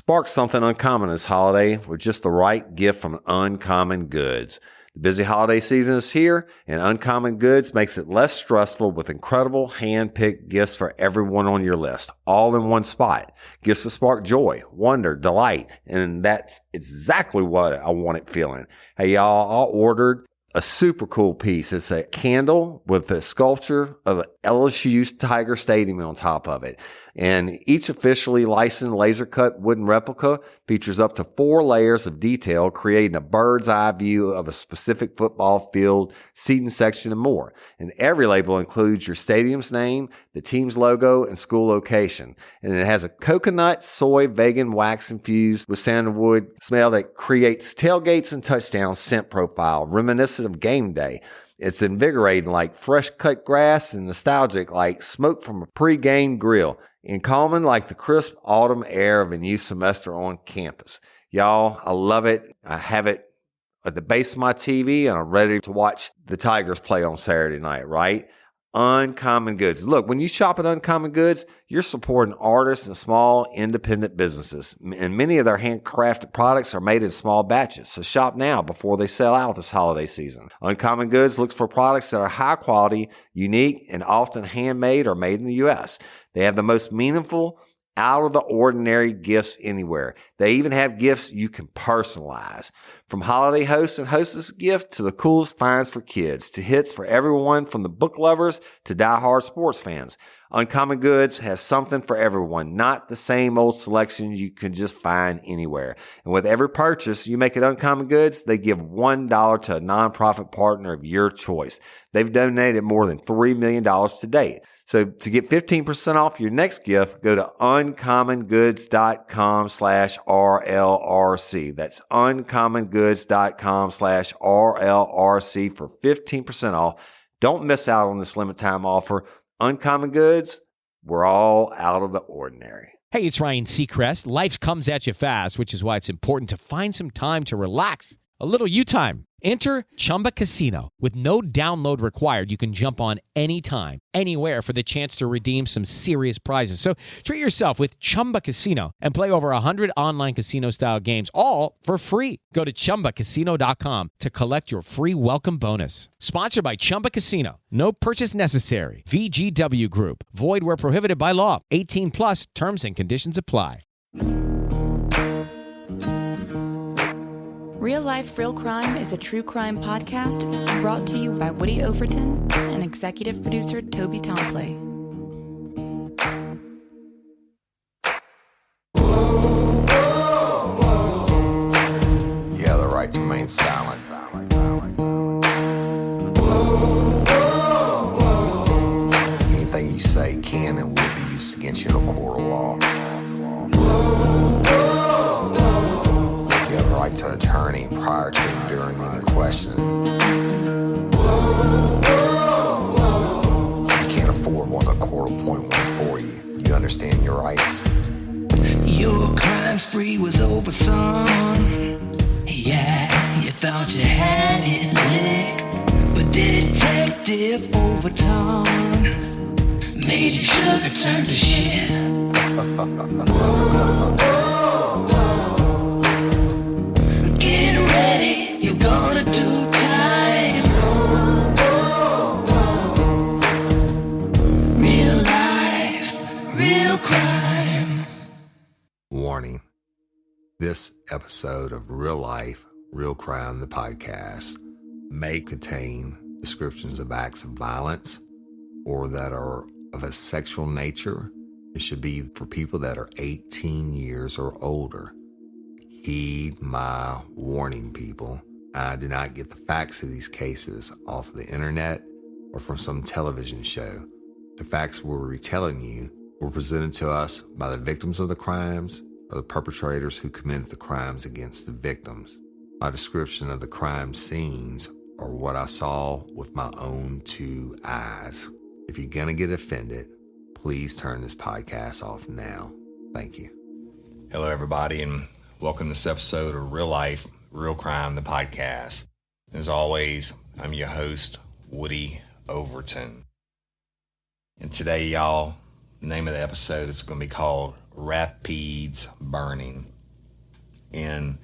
Spark something uncommon this holiday with just the right gift from Uncommon Goods. The busy holiday season is here, and Uncommon Goods makes it less stressful with incredible hand-picked gifts for everyone on your list, all in one spot. Gifts to spark joy, wonder, delight, and that's exactly what I wanted feeling. Hey, y'all, I ordered a super cool piece. It's a candle with a sculpture of LSU's Tiger Stadium on top of it. And each officially licensed laser cut wooden replica features up to 4 layers of detail, creating a bird's eye view of a specific football field, seating section, and more. And every label includes your stadium's name, the team's logo, and school location. And it has a coconut, soy, vegan wax infused with sandalwood smell that creates tailgates and touchdown scent profile, reminiscent of game day. It's invigorating like fresh cut grass and nostalgic like smoke from a pre-game grill, and calming like the crisp autumn air of a new semester on campus. Y'all, I love it. I have it at the base of my TV, and I'm ready to watch the Tigers play on Saturday night, right? Uncommon Goods. Look, when you shop at Uncommon Goods, you're supporting artists and small independent businesses. And many of their handcrafted products are made in small batches. So shop now before they sell out this holiday season. Uncommon Goods looks for products that are high quality, unique, and often handmade or made in the U.S. They have the most meaningful, out of the ordinary gifts anywhere. They even have gifts you can personalize. From holiday hosts and hostess gift to the coolest finds for kids to hits for everyone from the book lovers to diehard sports fans. Uncommon Goods has something for everyone, not the same old selections you can just find anywhere. And with every purchase you make at Uncommon Goods, they give $1 to a nonprofit partner of your choice. They've donated more than $3 million to date. So to get 15% off your next gift, go to uncommongoods.com/RLRC. That's uncommongoods.com/RLRC for 15% off. Don't miss out on this limited time offer. Uncommon Goods, we're all out of the ordinary. Hey, it's Ryan Seacrest. Life comes at you fast, which is why it's important to find some time to relax. A little you time. Enter Chumba Casino. With no download required, you can jump on anytime, anywhere for the chance to redeem some serious prizes. So treat yourself with Chumba Casino and play over 100 online casino-style games, all for free. Go to ChumbaCasino.com to collect your free welcome bonus. Sponsored by Chumba Casino. No purchase necessary. VGW Group. Void where prohibited by law. 18 plus. Terms and conditions apply. Real Life, Real Crime is a true crime podcast brought to you by Woody Overton and executive producer Toby Tomplay. You have the right to remain silent. Anything you say can and will be used against you in a court of law. You have the right to an attorney prior to and during any questioning. You can't afford one, the court will appoint one for you. You understand your rights? Your crime spree was over, son. Yeah, you thought you had it licked, but Detective Overton made your sugar turn to shit. Get ready, you're gonna do time. Real life, real crime. Warning. This episode of Real Life, Real Crime, the podcast, may contain descriptions of acts of violence or that are of a sexual nature. It should be for people that are 18 years or older. Heed my warning, people. I did not get the facts of these cases off of the internet or from some television show. The facts we're retelling you were presented to us by the victims of the crimes or the perpetrators who committed the crimes against the victims. My description of the crime scenes are what I saw with my own 2 eyes. If you're gonna get offended, please turn this podcast off now. Thank you. Hello, everybody, and welcome to this episode of Real Life, Real Crime, the podcast. As always, I'm your host, Woody Overton. And today, y'all, the name of the episode is going to be called Rapides burning. And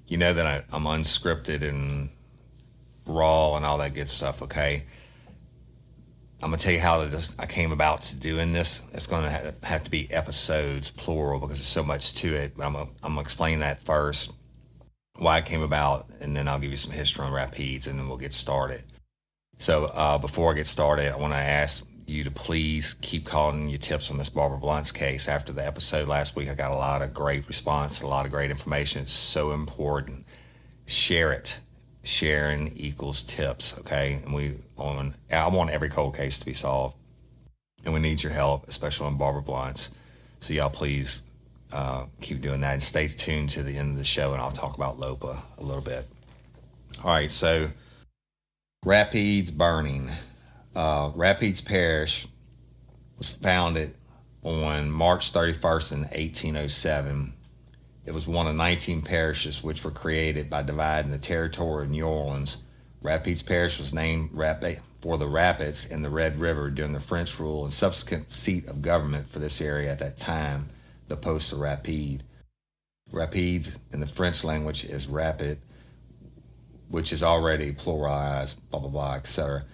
you know that I'm unscripted and raw and all that good stuff, okay? I'm going to tell you how I came about to doing this. It's going to have to be episodes, plural, because there's so much to it. I'm going to explain that first, why it came about, and then I'll give you some history on Rapides, and then we'll get started. So before I get started, I want to ask you to please keep calling your tips on Miss Barbara Blunt's case. After the episode last week, I got a lot of great response, a lot of great information. It's so important. Share it. Sharing equals tips, okay? And I want every cold case to be solved, and we need your help, especially on Barbara Blunt's. So y'all please keep doing that, and stay tuned to the end of the show, and I'll talk about LOPA a little bit. All right, so Rapides burning. Rapides Parish was founded on March 31st in 1807. It was one of 19 parishes which were created by dividing the territory of New Orleans. Rapides Parish was named for the rapids in the Red River during the French rule and subsequent seat of government for this area at that time, the post of Rapide. Rapides in the French language is rapid, which is already pluralized, blah, blah, blah, etc.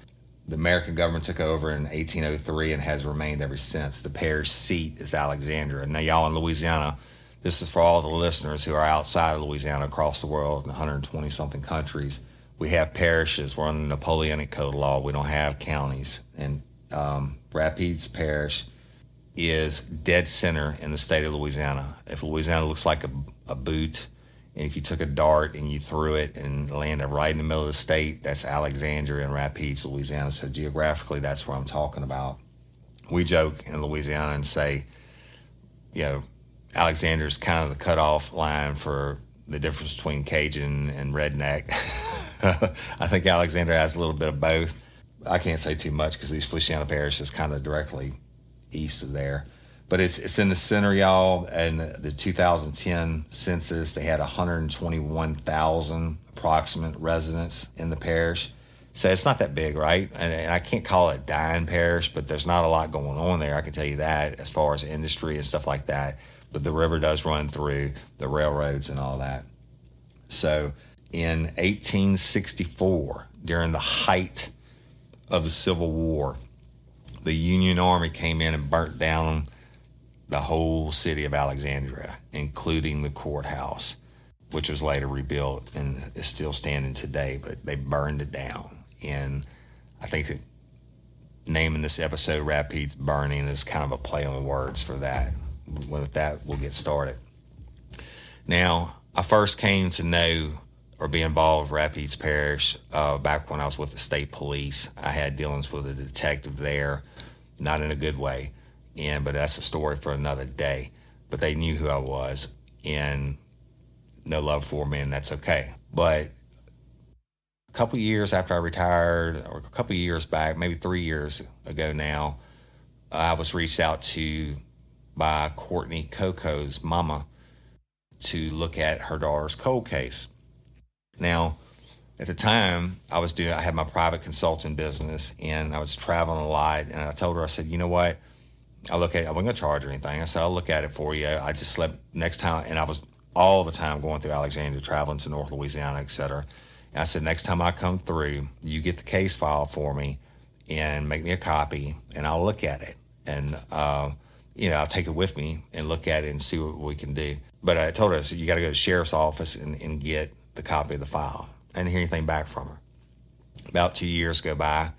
The American government took over in 1803 and has remained ever since. The parish seat is Alexandria. Now, y'all in Louisiana, this is for all the listeners who are outside of Louisiana, across the world, in 120-something countries. We have parishes. We're under the Napoleonic Code of Law. We don't have counties. And Rapides Parish is dead center in the state of Louisiana. If Louisiana looks like a boot, and if you took a dart and you threw it and landed right in the middle of the state, that's Alexandria and Rapides, Louisiana. So geographically, that's where I'm talking about. We joke in Louisiana and say, Alexandria is kind of the cutoff line for the difference between Cajun and redneck. I think Alexandria has a little bit of both. I can't say too much because East Feliciana Parish is kind of directly east of there. But it's in the center, y'all. And the 2010 census, they had 121,000 approximate residents in the parish. So it's not that big, right? And I can't call it a dying parish, but there's not a lot going on there, I can tell you that, as far as industry and stuff like that. But the river does run through the railroads and all that. So in 1864, during the height of the Civil War, the Union Army came in and burnt down the whole city of Alexandria, including the courthouse, which was later rebuilt and is still standing today, but they burned it down. And I think that naming this episode Rapides Burning is kind of a play on words for that. With that, we'll get started. Now, I first came to know or be involved with Rapides Parish back when I was with the state police. I had dealings with a detective there, not in a good way, but that's a story for another day. But they knew who I was, and no love for me, and that's okay. But a couple years after I retired, or a couple years back, maybe 3 years ago now, I was reached out to by Courtney Coco's mama to look at her daughter's cold case. Now, at the time, I had my private consulting business, and I was traveling a lot, and I told her, I said, you know what? I wasn't going to charge her anything. I said, I'll look at it for you. I just slept next time, and I was all the time going through Alexandria, traveling to North Louisiana, et cetera. And I said, next time I come through, you get the case file for me and make me a copy, and I'll look at it. And, I'll take it with me and look at it and see what we can do. But I told her, I said, you got to go to the sheriff's office and get the copy of the file. I didn't hear anything back from her. About 2 years go by,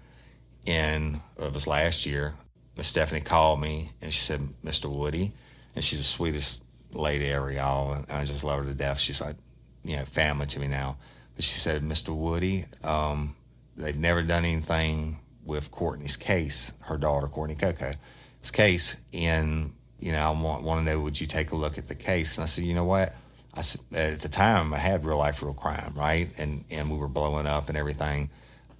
and it was last year, Miss Stephanie called me, and she said, Mr. Woody, and she's the sweetest lady ever, y'all, and I just love her to death. She's like, family to me now. But she said, Mr. Woody, they've never done anything with Courtney's case, her daughter, Courtney Coco's case, and, I want to know, would you take a look at the case? And I said, you know what? I said, at the time, I had Real Life, Real Crime, right? And we were blowing up and everything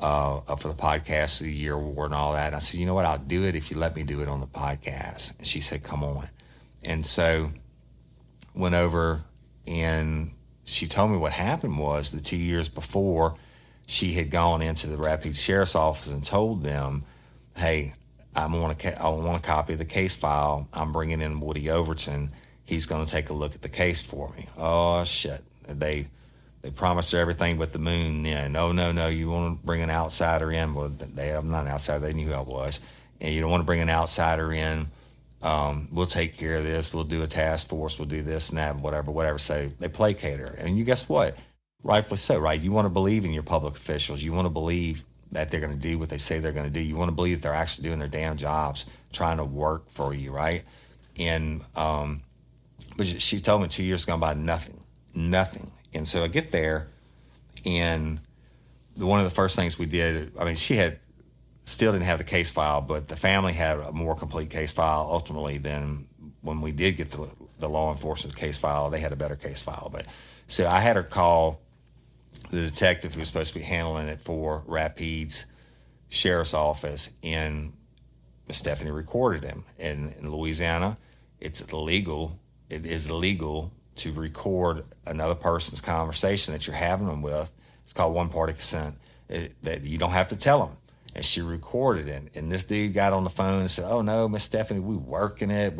up for the podcast of the year award and all that. And I said, you know what? I'll do it if you let me do it on the podcast. And she said, come on. And so went over, and she told me what happened was the 2 years before, she had gone into the Rapides Sheriff's Office and told them, hey, I want a copy of the case file. I'm bringing in Woody Overton, He's going to take a look at the case for me. Oh, shit. They promised her everything but the moon then. Oh, no, you want to bring an outsider in. Well, I'm not an outsider. They knew who I was. And you don't want to bring an outsider in. We'll take care of this. We'll do a task force. We'll do this and that, whatever. So they placate her. And you guess what? Rightfully so, right? You want to believe in your public officials. You want to believe that they're going to do what they say they're going to do. You want to believe they're actually doing their damn jobs, trying to work for you, right? And but she told me 2 years gone by, nothing. And so I get there, and one of the first things we did, I mean, she still didn't have the case file, but the family had a more complete case file ultimately than when we did get the law enforcement case file. They had a better case file. But so I had her call the detective who was supposed to be handling it for Rapides Sheriff's Office, and Miss Stephanie recorded him. And in Louisiana, it is illegal to record another person's conversation that you're having them with. It's called one-party consent. That you don't have to tell them. And she recorded it. And this dude got on the phone and said, "Oh, no, Miss Stephanie, we working it.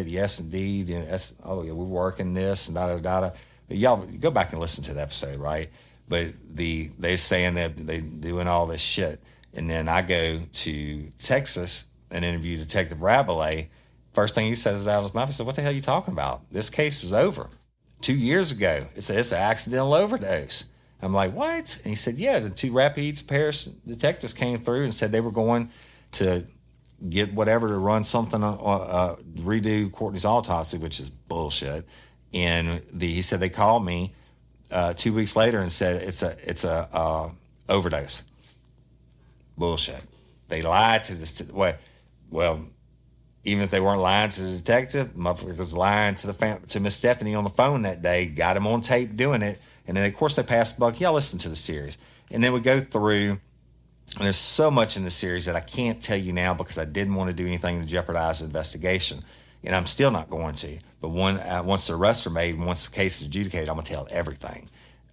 Yes, indeed. And we're working this and da-da-da-da." But y'all, go back and listen to the episode, right? But they're saying that they're doing all this shit. And then I go to Texas and interview Detective Rabelais. First thing he says out of his mouth, he said, "What the hell are you talking about? This case is over. 2 years ago. It's an accidental overdose." I'm like, "What?" And he said, "Yeah, the 2 Rapides Parish detectives came through and said they were going to get whatever to run something, redo Courtney's autopsy," which is bullshit. And he said they called me 2 weeks later and said it's a overdose. Bullshit. They lied to this. Well, even if they weren't lying to the detective, motherfucker was lying to Miss Stephanie on the phone that day, got him on tape doing it. And then, of course, they passed the buck. Y'all listen to the series. And then we go through, and there's so much in the series that I can't tell you now because I didn't want to do anything to jeopardize the investigation. And I'm still not going to. But once the arrests are made and once the case is adjudicated, I'm going to tell everything.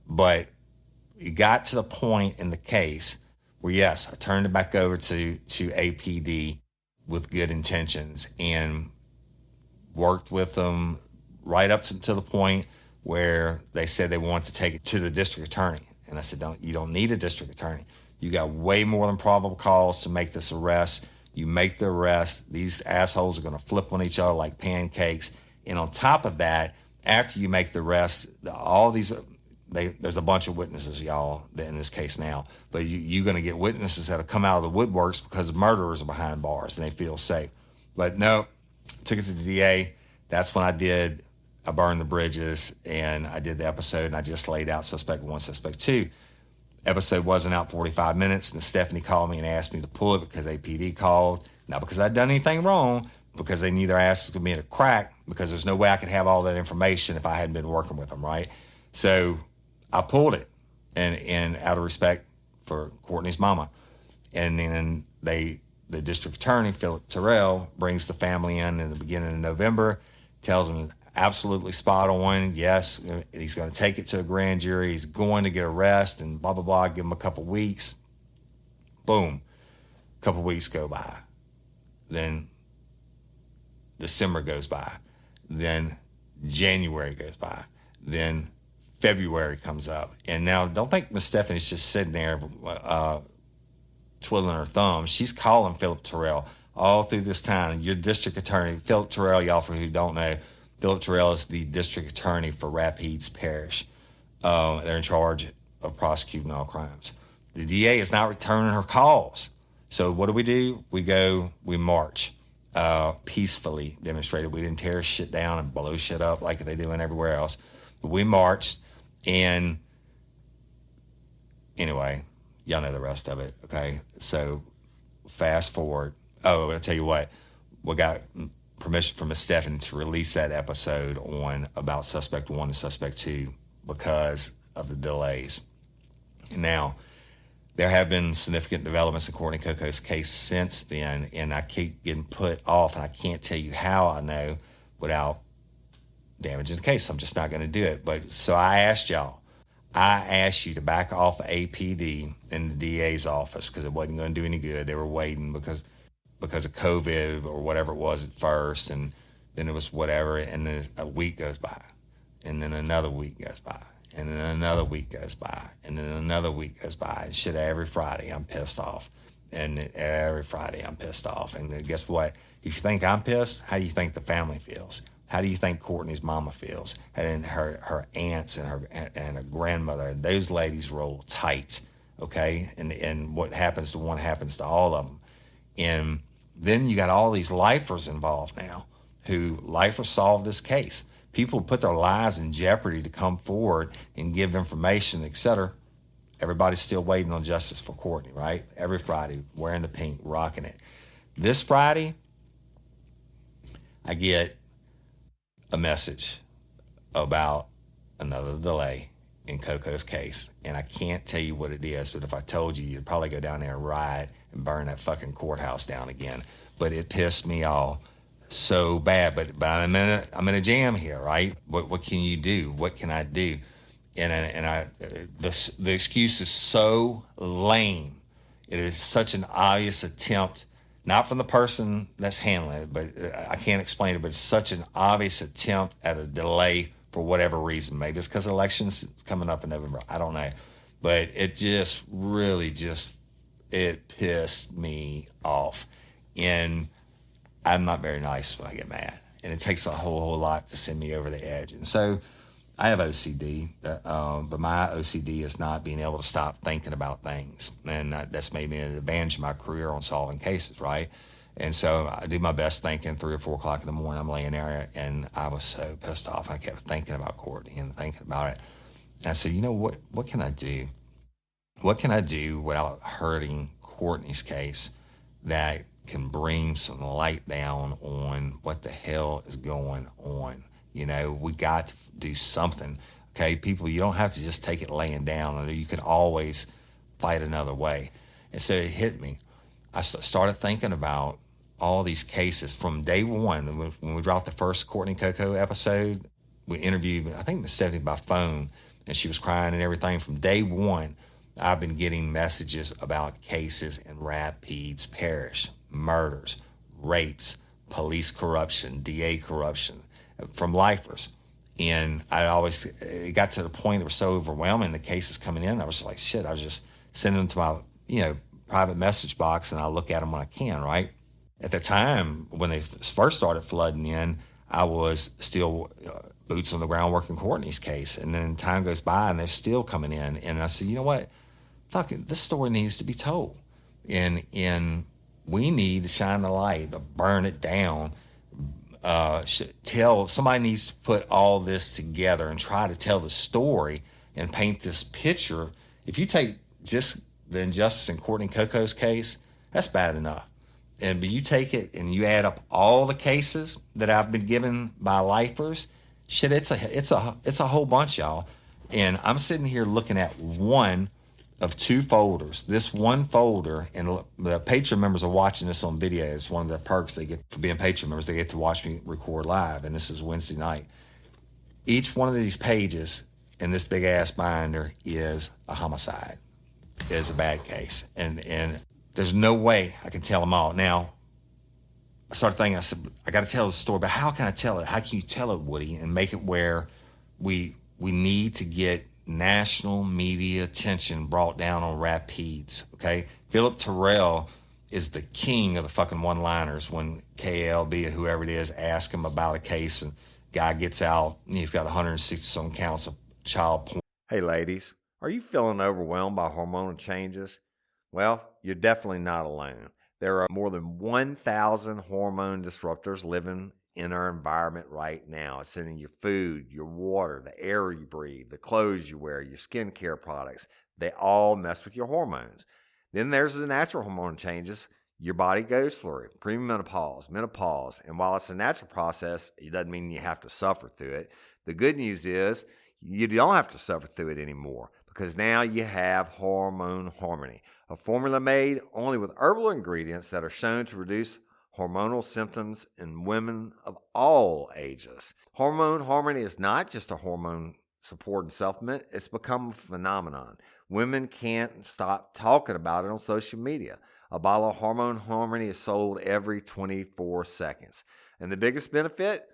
But it got to the point in the case where, yes, I turned it back over to APD with good intentions and worked with them right up to the point where they said they wanted to take it to the district attorney. And I said, you don't need a district attorney. You got way more than probable cause to make this arrest. You make the arrest, these assholes are going to flip on each other like pancakes. And on top of that, after you make the arrest, there's a bunch of witnesses, y'all, in this case now. But you're going to get witnesses that have come out of the woodworks because murderers are behind bars and they feel safe. But no, took it to the DA. That's when I burned the bridges, and I did the episode, and I just laid out suspect 1, suspect 2. Episode wasn't out 45 minutes, and Stephanie called me and asked me to pull it because APD called. Not because I'd done anything wrong, because they knew their ass was going to be in a crack, because there's no way I could have all that information if I hadn't been working with them, right? So I pulled it, and out of respect for Courtney's mama. And then the district attorney, Philip Terrell, brings the family in the beginning of November, tells them absolutely spot on. Yes, he's going to take it to a grand jury. He's going to get arrested and blah, blah, blah. Give him a couple weeks. Boom. A couple weeks go by. Then December goes by. Then January goes by. Then February comes up. And now don't think Miss Stephanie's just sitting there twiddling her thumbs. She's calling Philip Terrell all through this time. Your district attorney, Philip Terrell, y'all, for who don't know, Philip Terrell is the district attorney for Rapides Parish. They're in charge of prosecuting all crimes. The DA is not returning her calls. So what do? We march. Peacefully demonstrated. We didn't tear shit down and blow shit up like they do everywhere else. But we marched, and anyway, y'all know the rest of it, okay? So fast forward. Oh, I'll tell you what. We got permission from Miss Stephanie to release that episode about Suspect 1 and Suspect 2 because of the delays. Now, there have been significant developments in Courtney Coco's case since then, and I keep getting put off, and I can't tell you how I know without damaging the case, so I'm just not going to do it. But so I asked you to back off APD in the DA's office because it wasn't going to do any good. They were waiting because of COVID or whatever it was at first, and Then it was whatever, and then a week goes by, and then another week goes by, and then another week goes by, and then another week goes by. And shit, every Friday I'm pissed off. And every Friday I'm pissed off. And guess what? If you think I'm pissed, how do you think the family feels? How do you think Courtney's mama feels? And her aunts and her grandmother, those ladies roll tight, okay? And what happens to one happens to all of them. And then you got all these lifers involved now, who lifers solve this case. People put their lives in jeopardy to come forward and give information, et cetera. Everybody's still waiting on justice for Courtney, right? Every Friday, wearing the pink, rocking it. This Friday, I get a message about another delay in Coco's case. And I can't tell you what it is, but if I told you, you'd probably go down there and riot and burn that fucking courthouse down again. But it pissed me off so bad. But I'm in a jam here, right? What can you do? What can I do? And the excuse is so lame. It is such an obvious attempt, not from the person that's handling it, but I can't explain it, but it's such an obvious attempt at a delay for whatever reason. Maybe it's because elections coming up in November. I don't know. But it just really it pissed me off. And I'm not very nice when I get mad. And it takes a whole lot to send me over the edge. And so I have OCD, but my OCD is not being able to stop thinking about things. And that's made me an advantage in my career on solving cases, right? And so I do my best thinking 3 or 4 o'clock in the morning. I'm laying there, and I was so pissed off. I kept thinking about Courtney and thinking about it. And I said, you know, what can I do? What can I do without hurting Courtney's case that can bring some light down on what the hell is going on? You know, we got to do something. Okay, people, you don't have to just take it laying down. You can always fight another way. And so it hit me. I started thinking about all these cases from day one. When we dropped the first Courtney Coco episode, we interviewed, I think, Miss Stephanie by phone, and she was crying and everything. From day one, I've been getting messages about cases in Rapides Parish, murders, rapes, police corruption, DA corruption, from lifers. And it got to the point that was so overwhelming, the cases coming in, I was like, shit, I was just sending them to my, private message box, and I look at them when I can, right? At the time, when they first started flooding in, I was still boots on the ground working Courtney's case. And then time goes by, and they're still coming in. And I said, you know what? Fuck it, this story needs to be told. And we need to shine the light, to burn it down. Somebody needs to put all this together and try to tell the story and paint this picture. If you take just the injustice in Courtney Coco's case, that's bad enough. But you take it and you add up all the cases that I've been given by lifers, shit, it's a whole bunch, y'all. And I'm sitting here looking at one of 2 folders. This one folder, and the Patreon members are watching this on video. It's one of the perks they get for being Patreon members. They get to watch me record live, and this is Wednesday night. Each one of these pages in this big ass binder is a homicide, is a bad case, and there's no way I can tell them all. Now, I started thinking, I said, I got to tell the story, but how can I tell it? How can you tell it, Woody, and make it where we need to get national media attention brought down on Rapides, okay? Philip Terrell is the king of the fucking one-liners when KLB or whoever it is ask him about a case, and guy gets out and he's got 160-some counts of child porn. Hey, ladies, are you feeling overwhelmed by hormonal changes? Well, you're definitely not alone. There are more than 1,000 hormone disruptors living in our environment right now. It's in your food, your water, the air you breathe, the clothes you wear, your skincare products. They all mess with your hormones. Then there's the natural hormone changes your body goes through, premenopause, menopause. And while it's a natural process, it doesn't mean you have to suffer through it. The good news is you don't have to suffer through it anymore, because now you have Hormone Harmony, a formula made only with herbal ingredients that are shown to reduce hormonal symptoms in women of all ages. Hormone Harmony is not just a hormone supporting supplement, it's become a phenomenon. Women can't stop talking about it on social media. A bottle of Hormone Harmony is sold every 24 seconds. And the biggest benefit?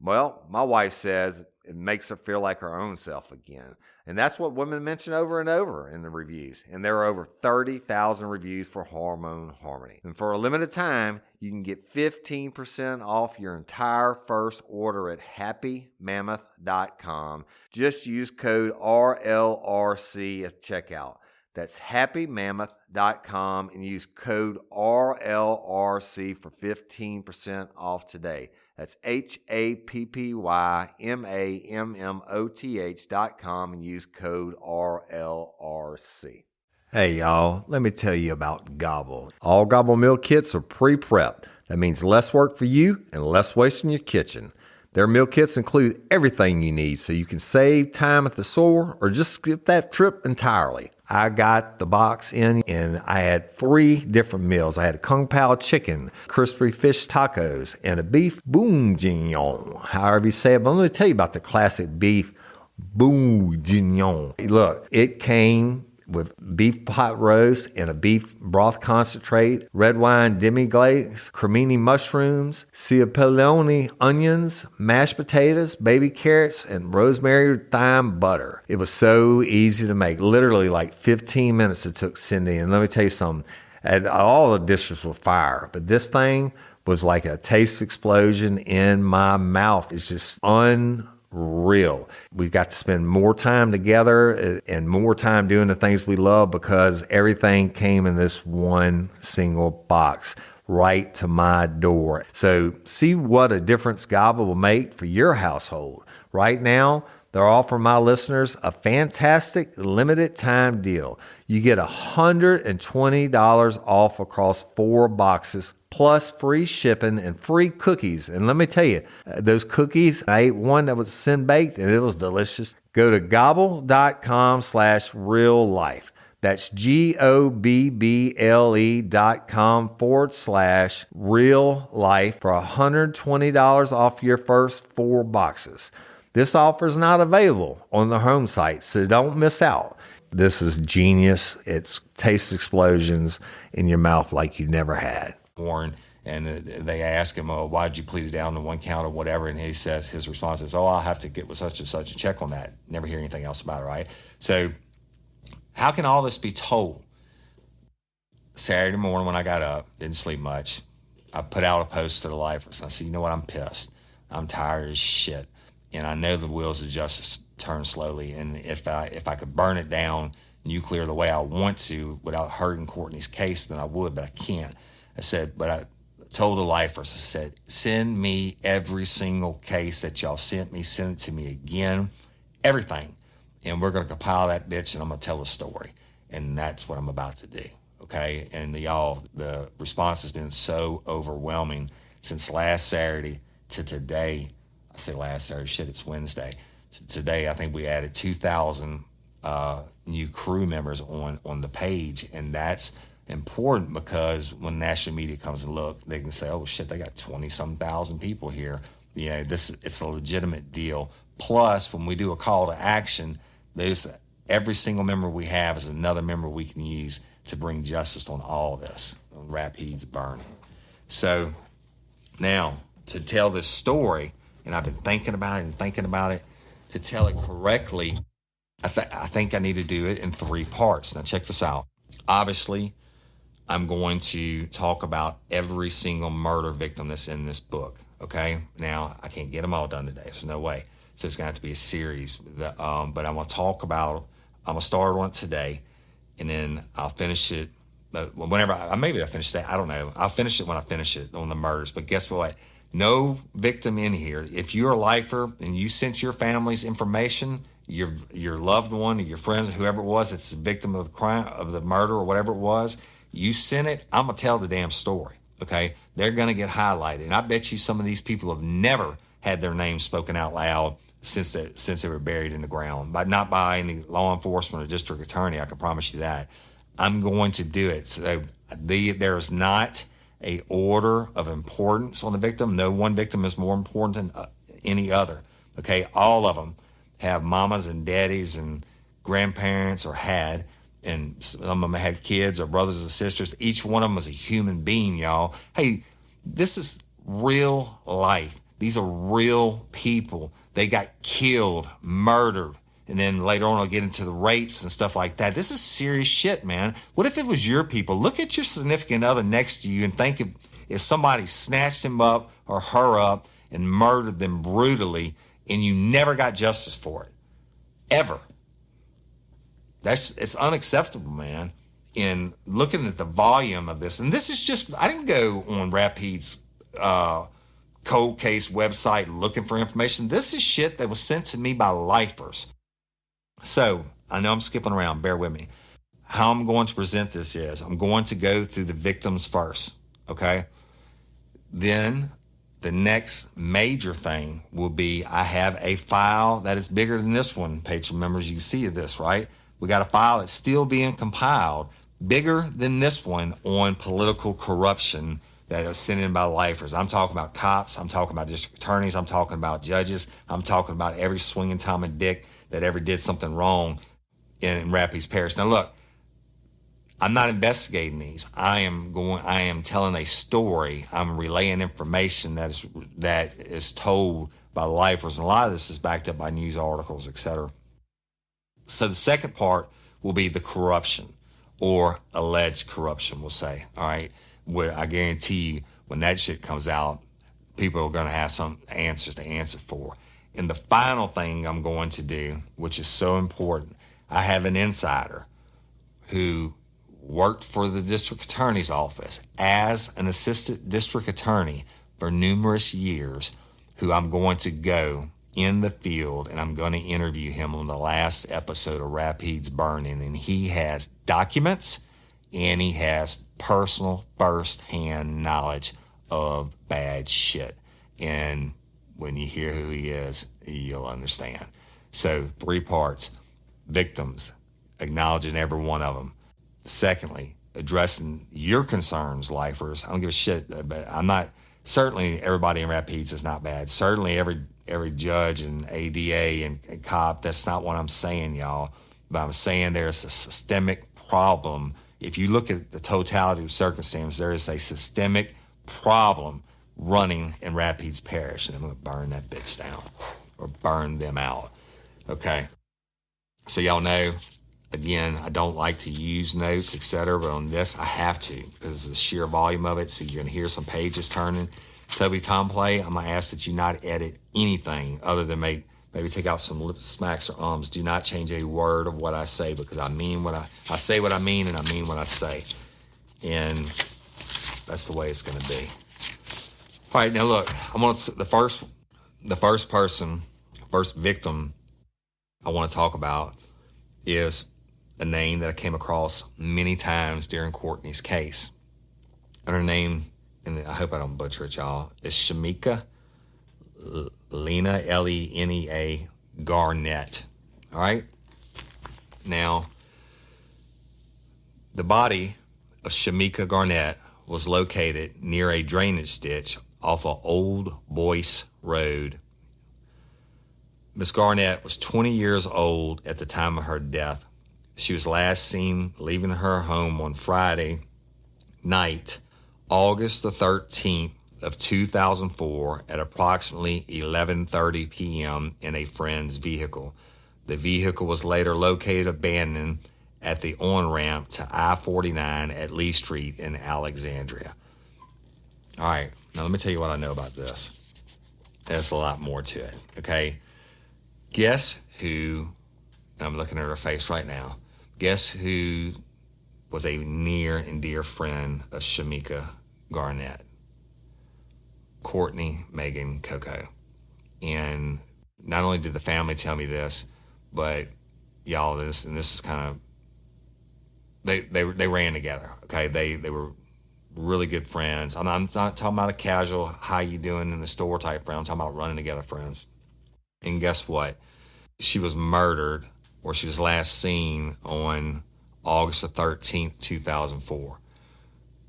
Well, my wife says it makes her feel like her own self again. And that's what women mention over and over in the reviews. And there are over 30,000 reviews for Hormone Harmony. And for a limited time, you can get 15% off your entire first order at happymammoth.com. Just use code RLRC at checkout. That's happymammoth.com and use code RLRC for 15% off today. That's happymammoth.com and use code RLRC. Hey y'all, let me tell you about Gobble. All Gobble meal kits are pre-prepped. That means less work for you and less waste in your kitchen. Their meal kits include everything you need so you can save time at the store or just skip that trip entirely. I got the box in and I had 3 different meals. I had a Kung Pao chicken, crispy fish tacos, and a beef bourguignon, however you say it. But let me tell you about the classic beef bourguignon. Look, it came with beef pot roast and a beef broth concentrate, red wine demi-glace, cremini mushrooms, cipollone onions, mashed potatoes, baby carrots, and rosemary thyme butter. It was so easy to make. Literally like 15 minutes it took Cindy. And let me tell you something, and all the dishes were fire, but this thing was like a taste explosion in my mouth. It's just unreal. We've got to spend more time together and more time doing the things we love because everything came in this one single box right to my door. So see what a difference Gobble will make for your household. Right now, they're offering my listeners a fantastic limited time deal. You get $120 off across 4 boxes plus free shipping and free cookies. And let me tell you, those cookies, I ate one that was sin baked and it was delicious. Go to gobble.com/real life. That's GOBBLE.com/real life for $120 off your first 4 boxes. This offer is not available on the home site, so don't miss out. This is genius. It's taste explosions in your mouth like you never had. And they ask him, "Oh, why did you plead it down to 1 count or whatever?" And he says, his response is, "Oh, I'll have to get with such and such and check on that." Never hear anything else about it, right? So how can all this be told? Saturday morning when I got up, didn't sleep much, I put out a post to the lifers. I said, "You know what? I'm pissed. I'm tired as shit. And I know the wheels of justice turn slowly. And if I could burn it down nuclear the way I want to without hurting Courtney's case, then I would, but I can't." I said, but I told the lifers, I said, "Send me every single case that y'all sent me. Send it to me again, everything. And we're going to compile that bitch and I'm going to tell a story." And that's what I'm about to do. Okay. And the response has been so overwhelming since last Saturday to today. I say last Saturday, shit, it's Wednesday. Today, I think we added 2,000 new crew members on the page. And that's important because when national media comes and look, they can say, "Oh shit, they got 20-some thousand people here." Yeah, it's a legitimate deal. Plus, when we do a call to action, every single member we have is another member we can use to bring justice on all this, on Rapides burning. So now to tell this story, and I've been thinking about it, to tell it correctly, I think I need to do it in 3 parts. Now check this out. Obviously, I'm going to talk about every single murder victim that's in this book, okay? Now, I can't get them all done today. There's no way. So it's going to have to be a series. But I'm going to start on it today, and then I'll finish it whenever. Maybe I'll finish that. I don't know. I'll finish it when I finish it on the murders. But guess what? No victim in here. If you're a lifer and you sent your family's information, your loved one or your friends or whoever it was that's the victim of the crime, of the murder or whatever it was, you sent it, I'm going to tell the damn story, okay? They're going to get highlighted. And I bet you some of these people have never had their names spoken out loud since they were buried in the ground, but not by any law enforcement or district attorney, I can promise you that. I'm going to do it. So there's not a order of importance on the victim. No one victim is more important than any other, okay? All of them have mamas and daddies and grandparents or had, and some of them had kids or brothers and sisters. Each one of them was a human being, y'all. Hey, this is real life. These are real people. They got killed, murdered, and then later on I'll get into the rapes and stuff like that. This is serious shit, man. What if it was your people? Look at your significant other next to you and think if somebody snatched him up or her up and murdered them brutally and you never got justice for it. Ever. It's unacceptable, man. In looking at the volume of this, and this is just, I didn't go on Rapides cold case website looking for information. This is shit that was sent to me by lifers. So I know I'm skipping around, bear with me. How I'm going to present this is I'm going to go through the victims first, okay? Then the next major thing will be I have a file that is bigger than this one. Patron members, you can see this, right? We got a file that's still being compiled, bigger than this one, on political corruption that is sent in by lifers. I'm talking about cops. I'm talking about district attorneys. I'm talking about judges. I'm talking about every swinging Tom and Dick that ever did something wrong in Rapides Parish. Now look, I'm not investigating these. I am telling a story. I'm relaying information that is told by lifers. And a lot of this is backed up by news articles, etc. So the second part will be the corruption, or alleged corruption, we'll say. All right. Where I guarantee you, when that shit comes out, people are going to have some answers to answer for. And the final thing I'm going to do, which is so important, I have an insider who worked for the district attorney's office as an assistant district attorney for numerous years, who I'm going to go in the field and I'm going to interview him on the last episode of Rapides Burning. And he has documents and he has personal first-hand knowledge of bad shit. And when you hear who he is, you'll understand. So 3 parts: victims, acknowledging every one of them. Secondly, addressing your concerns, lifers. I don't give a shit, but I'm not, certainly everybody in Rapides is not bad. Certainly every judge and ADA and cop, that's not what I'm saying, y'all. But I'm saying there's a systemic problem. If you look at the totality of circumstances, there is a systemic problem running in Rapides Parish, and I'm going to burn that bitch down, or burn them out. Okay? So y'all know, again, I don't like to use notes, etc., but on this I have to because of the sheer volume of it. So you're going to hear some pages turning. Toby, Tomplay, I'm going to ask that you not edit anything other than maybe take out some lip smacks or ums. Do not change a word of what I say, because I mean what I say what I mean, and I mean what I say. And that's the way it's going to be. All right, now look, I'm going to, the first victim I want to talk about is a name that I came across many times during Courtney's case. And her name, and I hope I don't butcher it, y'all, is Shamika Lena, Lenea Garnett. All right? Now, the body of Shamika Garnett was located near a drainage ditch off of Old Boyce Road. Miss Garnett was 20 years old at the time of her death. She was last seen leaving her home on Friday night, August the 13th of 2004 at approximately 11:30 p.m. in a friend's vehicle. The vehicle was later located abandoned at the on-ramp to I-49 at Lee Street in Alexandria. All right, now let me tell you what I know about this. There's a lot more to it, okay? Guess who, and I'm looking at her face right now, guess who was a near and dear friend of Shamika Garnett? Courtney Megan Coco. And not only did the family tell me this, but y'all, this is kind of, they ran together, okay? They were really good friends. I'm not talking about a casual, how you doing in the store type friend. I'm talking about running together friends. And guess what? She was murdered, or she was last seen on August the 13th, 2004.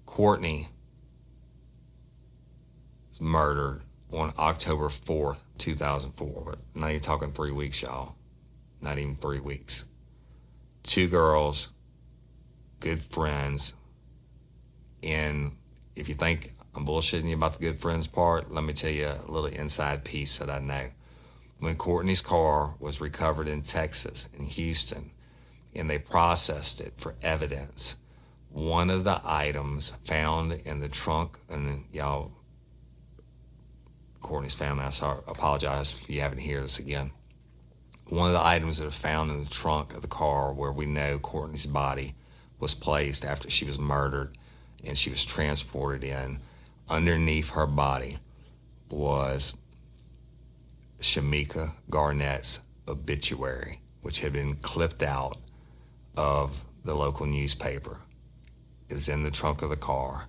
Courtney was murdered on October 4th, 2004. Not even talking 3 weeks, y'all. Not even 3 weeks. 2 girls, good friends. And if you think I'm bullshitting you about the good friends part. Let me tell you a little inside piece that I know. When Courtney's car was recovered in Texas, in Houston, and they processed it for evidence, one of the items found in the trunk, and y'all, Courtney's family, apologize if you haven't heard this again. One of the items that are found in the trunk of the car where we know Courtney's body was placed after she was murdered and she was transported in, underneath her body was Shamika Garnett's obituary, which had been clipped out of the local newspaper. Is in the trunk of the car,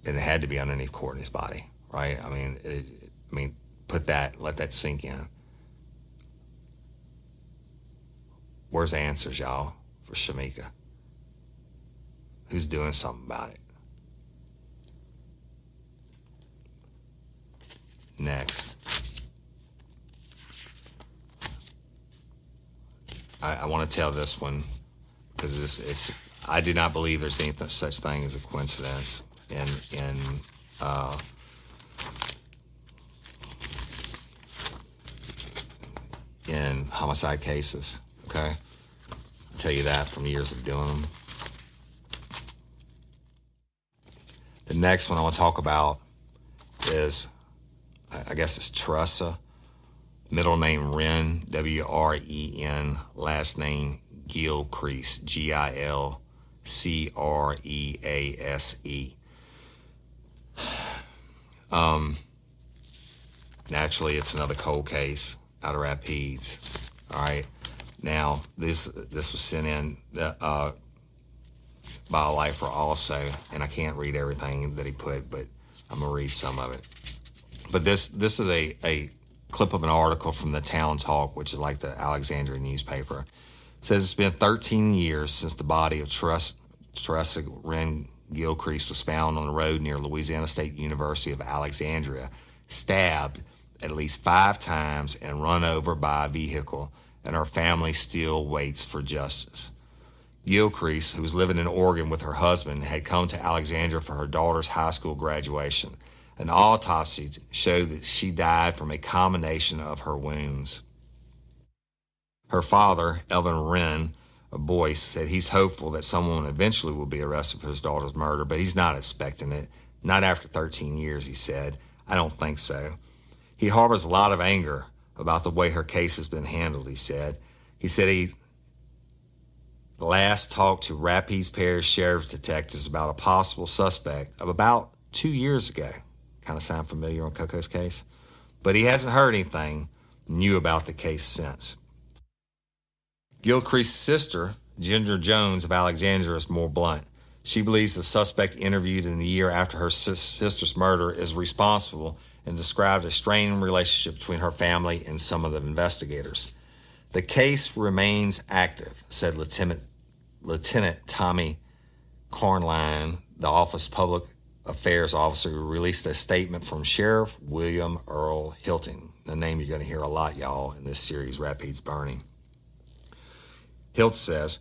and it had to be underneath Courtney's body, right? I mean, let that sink in. Where's the answers, y'all, for Shamika? Who's doing something about it? Next. I want to tell this one because I do not believe there's any such thing as a coincidence in homicide cases, okay? I'll tell you that from years of doing them. The next one I want to talk about is, I guess it's Teresa, middle name Wren, W-R-E-N, last name Gilcrease, G-I-L-C-R-E-A-S-E. Naturally, it's another cold case out of Rapides. All right. Now, this was sent in by a lifer also, and I can't read everything that he put, but I'm gonna read some of it. But this is a clip of an article from the Town Talk, which is like the Alexandria newspaper. It says it's been 13 years since the body of Teresa Wren Gilcrease was found on the road near Louisiana State University of Alexandria, stabbed at least 5 times and run over by a vehicle, and her family still waits for justice. Gilcrease, who was living in Oregon with her husband, had come to Alexandria for her daughter's high school graduation. An autopsy showed that she died from a combination of her wounds. Her father, Elvin Wren, a Boyce, said he's hopeful that someone eventually will be arrested for his daughter's murder, but he's not expecting it. Not after 13 years, he said. I don't think so. He harbors a lot of anger about the way her case has been handled, he said. He said he last talked to Rapides Parish Sheriff's detectives about a possible suspect of about 2 years ago. Kind of sound familiar on Coco's case? But he hasn't heard anything new about the case since. Gilcrease's sister, Ginger Jones of Alexandria, is more blunt. She believes the suspect interviewed in the year after her sister's murder is responsible and described a strained relationship between her family and some of the investigators. The case remains active, said Lieutenant Tommy Carnline, the office public affairs officer, who released a statement from Sheriff William Earl Hilton, the name you're going to hear a lot, y'all, in this series, Rapides Burning. Hilton says,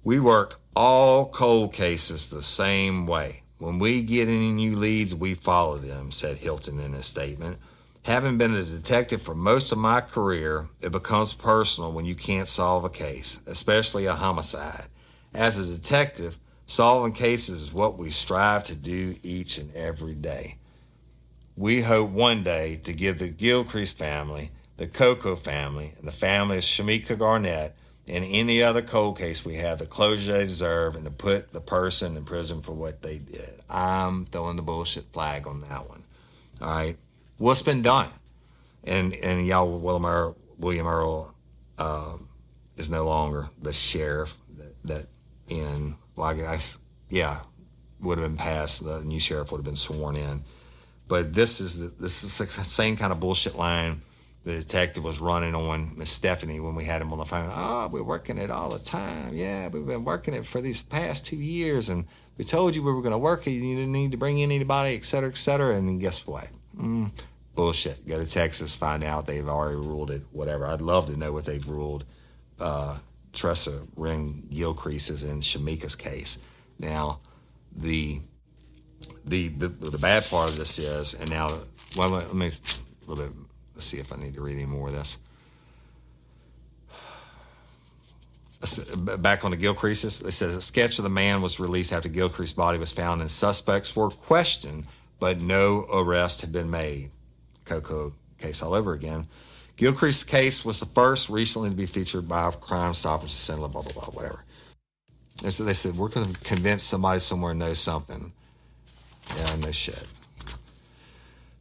"We work all cold cases the same way. When we get any new leads, we follow them," said Hilton in his statement. "Having been a detective for most of my career, it becomes personal when you can't solve a case, especially a homicide. As a detective, solving cases is what we strive to do each and every day. We hope one day to give the Gilcrease family, the Coco family, and the family of Shamika Garnett and any other cold case we have the closure they deserve and to put the person in prison for what they did." I'm throwing the bullshit flag on that one. All right. What's been done? And y'all, William Earl is no longer the sheriff that I guess, yeah, would have been passed. The new sheriff would have been sworn in. But this is the same kind of bullshit line the detective was running on Miss Stephanie when we had him on the phone. "Oh, we're working it all the time. Yeah, we've been working it for these past 2 years, and we told you we were going to work it. You didn't need to bring in anybody, et cetera, et cetera." And then guess what? Bullshit. Go to Texas, find out they've already ruled it, whatever. I'd love to know what they've ruled Teresa Wren Gilcrease's and Shamika's case. Now, the The bad part of this is, and now, well, let me, a little bit, let's see if I need to read any more of this. Back on the Gilcreases, it says a sketch of the man was released after Gilcrease's body was found and suspects were questioned, but no arrest had been made. Coco case all over again. Gilcrease's case was the first recently to be featured by Crime Stoppers, blah, blah, blah, whatever. And so they said, we're going to convince somebody somewhere knows something. Yeah, no shit.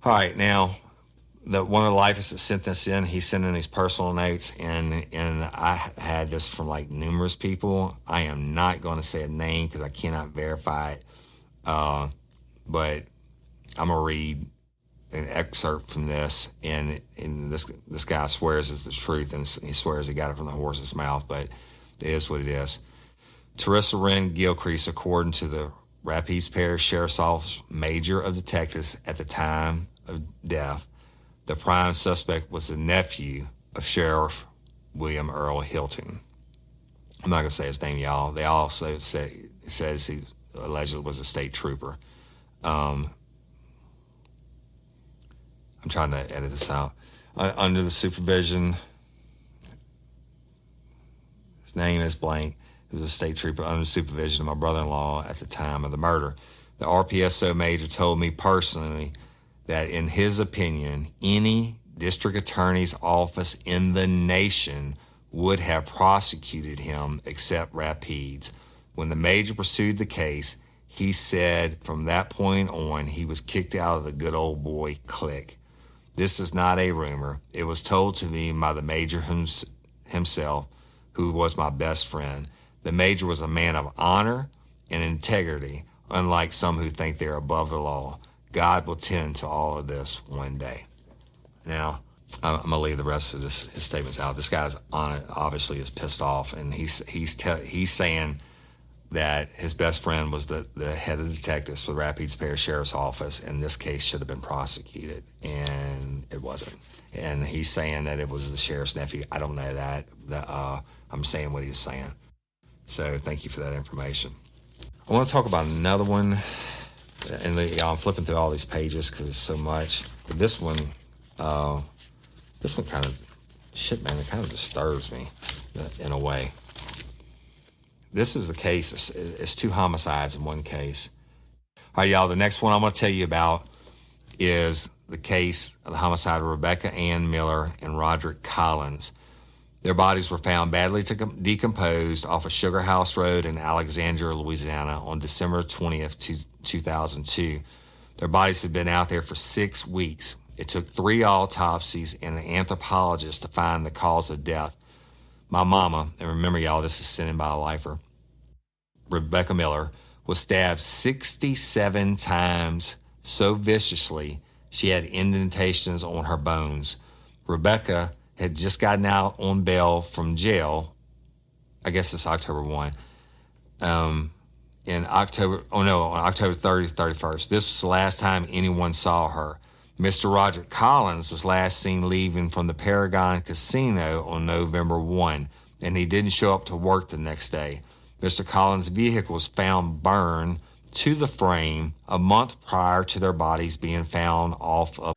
All right, now, one of the lifers that sent this in, he sent in these personal notes, and I had this from like numerous people. I am not going to say a name because I cannot verify it, but I'm going to read an excerpt from this, and this guy swears it's the truth, and he swears he got it from the horse's mouth, but it is what it is. Teresa Wren Gilcrease, according to the Rapides Parish Sheriff's Office Major of Detectives at the time of death, the prime suspect was the nephew of Sheriff William Earl Hilton. I'm not going to say his name, y'all. They also says he allegedly was a state trooper. I'm trying to edit this out. Under the supervision, his name is blank. He was a state trooper under the supervision of my brother-in-law at the time of the murder. The RPSO major told me personally that in his opinion, any district attorney's office in the nation would have prosecuted him except Rapides. When the major pursued the case, he said from that point on, he was kicked out of the good old boy clique. This is not a rumor. It was told to me by the major himself, who was my best friend. The major was a man of honor and integrity, unlike some who think they're above the law. God will tend to all of this one day. Now, I'm going to leave the rest of his statements out. This guy's on it, obviously is pissed off, and he's saying that his best friend was the head of the detectives for the Rapides Parish Sheriff's Office, and this case should have been prosecuted, and it wasn't. And he's saying that it was the sheriff's nephew. I don't know that. I'm saying what he was saying. So thank you for that information. I want to talk about another one. And I'm flipping through all these pages because it's so much. But this one kind of, shit, man, it kind of disturbs me in a way. This is the case. It's 2 homicides in one case. All right, y'all, the next one I'm going to tell you about is the case of the homicide of Rebecca Ann Miller and Roderick Collins. Their bodies were found badly decomposed off of Sugar House Road in Alexandria, Louisiana on December 20th, 2002. Their bodies had been out there for 6 weeks. It took 3 autopsies and an anthropologist to find the cause of death. My mama, and remember y'all, this is sent in by a lifer, Rebecca Miller, was stabbed 67 times so viciously she had indentations on her bones. Rebecca had just gotten out on bail from jail. I guess it's October 1. On October 30th, 31st. This was the last time anyone saw her. Mr. Roderick Collins was last seen leaving from the Paragon Casino on November 1, and he didn't show up to work the next day. Mr. Collins' vehicle was found burned to the frame a month prior to their bodies being found off of.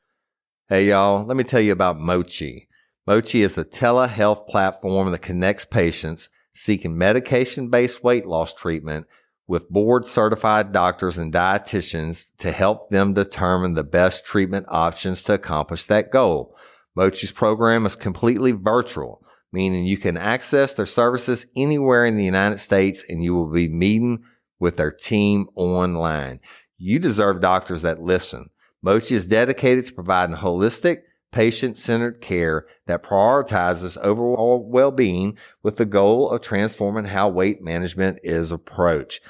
Hey, y'all, let me tell you about Mochi. Mochi is a telehealth platform that connects patients seeking medication-based weight loss treatment with board-certified doctors and dietitians to help them determine the best treatment options to accomplish that goal. Mochi's program is completely virtual, meaning you can access their services anywhere in the United States and you will be meeting with their team online. You deserve doctors that listen. Mochi is dedicated to providing holistic, patient-centered care that prioritizes overall well-being with the goal of transforming how weight management is approached.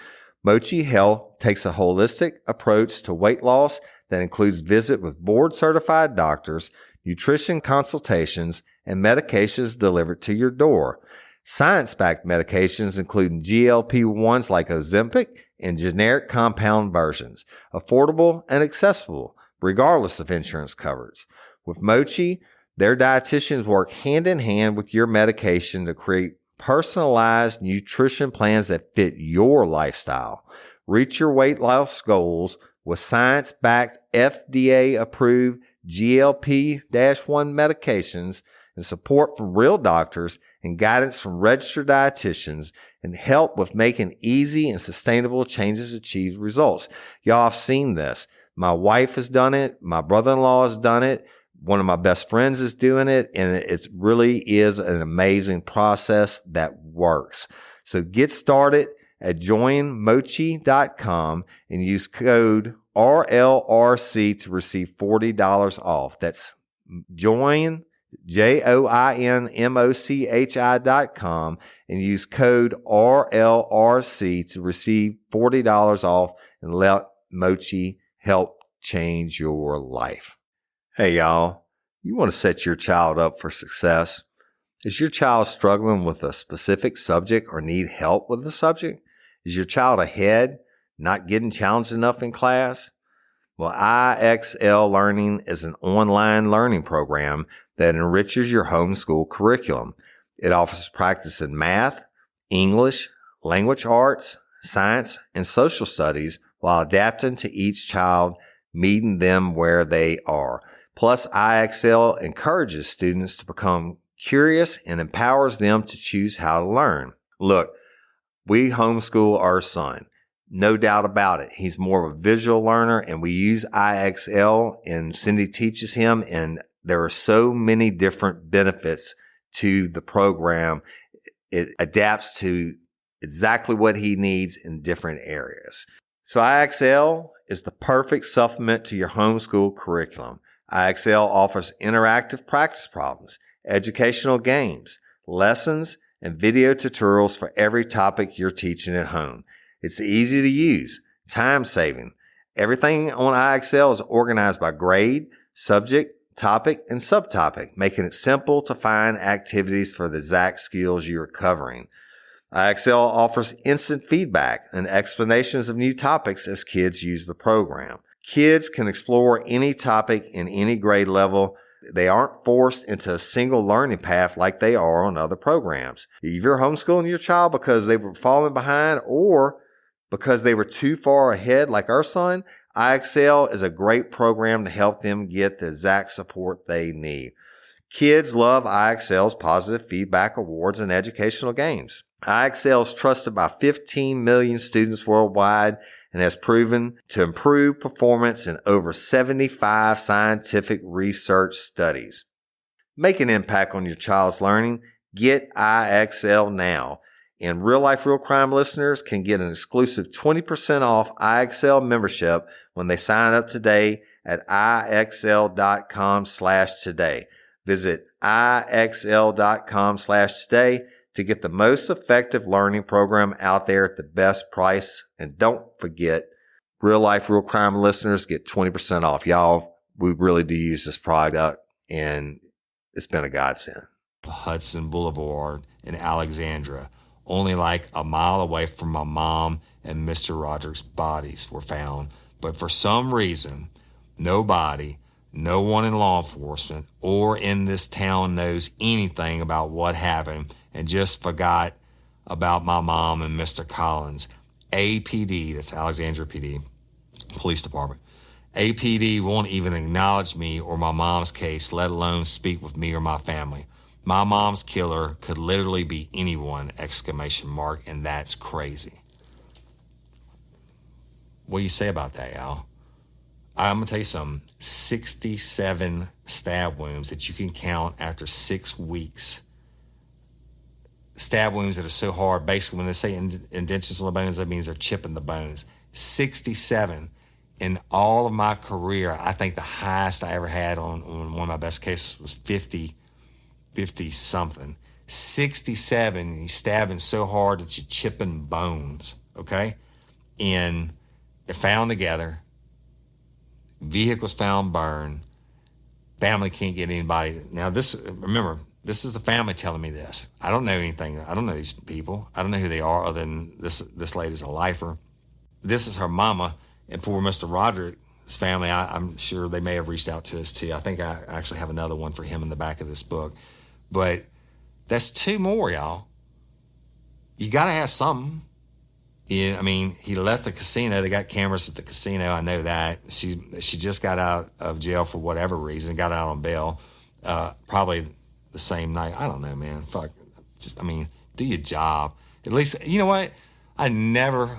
Mochi Health takes a holistic approach to weight loss that includes visit with board-certified doctors, nutrition consultations, and medications delivered to your door. Science-backed medications including GLP-1s like Ozempic and generic compound versions, affordable and accessible regardless of insurance coverage. With Mochi, their dietitians work hand in hand with your medication to create personalized nutrition plans that fit your lifestyle. Reach your weight loss goals with science-backed, FDA-approved GLP-1 medications and support from real doctors and guidance from registered dietitians and help with making easy and sustainable changes to achieve results. Y'all have seen this. My wife has done it. My brother-in-law has done it. One of my best friends is doing it, and it really is an amazing process that works. So get started at joinmochi.com and use code RLRC to receive $40 off. That's joinmochi.com and use code RLRC to receive $40 off and let Mochi help change your life. Hey, y'all, you want to set your child up for success? Is your child struggling with a specific subject or need help with the subject? Is your child ahead, not getting challenged enough in class? Well, IXL Learning is an online learning program that enriches your homeschool curriculum. It offers practice in math, English, language arts, science, and social studies while adapting to each child, meeting them where they are. Plus, IXL encourages students to become curious and empowers them to choose how to learn. Look, we homeschool our son. No doubt about it. He's more of a visual learner, and we use IXL, and Cindy teaches him, and there are so many different benefits to the program. It adapts to exactly what he needs in different areas. So IXL is the perfect supplement to your homeschool curriculum. IXL offers interactive practice problems, educational games, lessons, and video tutorials for every topic you're teaching at home. It's easy to use, time-saving. Everything on IXL is organized by grade, subject, topic, and subtopic, making it simple to find activities for the exact skills you're covering. IXL offers instant feedback and explanations of new topics as kids use the program. Kids can explore any topic in any grade level. They aren't forced into a single learning path like they are on other programs. If you're homeschooling your child because they were falling behind or because they were too far ahead like our son, IXL is a great program to help them get the exact support they need. Kids love IXL's positive feedback awards and educational games. IXL is trusted by 15 million students worldwide and has proven to improve performance in over 75 scientific research studies. Make an impact on your child's learning. Get IXL now. And Real Life, Real Crime listeners can get an exclusive 20% off IXL membership when they sign up today at IXL.com/today. Visit IXL.com/today to get the most effective learning program out there at the best price. And don't forget, Real Life, Real Crime listeners get 20% off. Y'all, we really do use this product, and it's been a godsend. Hudson Boulevard in Alexandria, only like a mile away from my mom and Mr. Roderick's bodies were found. But for some reason, nobody, no one in law enforcement or in this town knows anything about what happened and just forgot about my mom and Mr. Collins. APD, that's Alexandria PD, Police Department. APD won't even acknowledge me or my mom's case, let alone speak with me or my family. My mom's killer could literally be anyone, ! And that's crazy. What do you say about that, Al? I'm going to tell you something. 67 stab wounds that you can count after 6 weeks. Stab wounds that are so hard. Basically, when they say indentions on the bones, that means they're chipping the bones. 67. In all of my career, I think the highest I ever had on one of my best cases was 50-something. 67, you're stabbing so hard that you're chipping bones, okay? And they're found together. Vehicles found burned. Family can't get anybody. Now, remember, this is the family telling me this. I don't know anything. I don't know these people. I don't know who they are other than this lady's a lifer. This is her mama, and poor Mr. Roderick's family, I'm sure they may have reached out to us too. I think I actually have another one for him in the back of this book. But that's 2 more, y'all. You got to have something. Yeah, I mean, he left the casino. They got cameras at the casino. I know that. She just got out of jail for whatever reason, got out on bail, probably the same night. I don't know, man. Fuck. Do your job. At least, you know what? I never,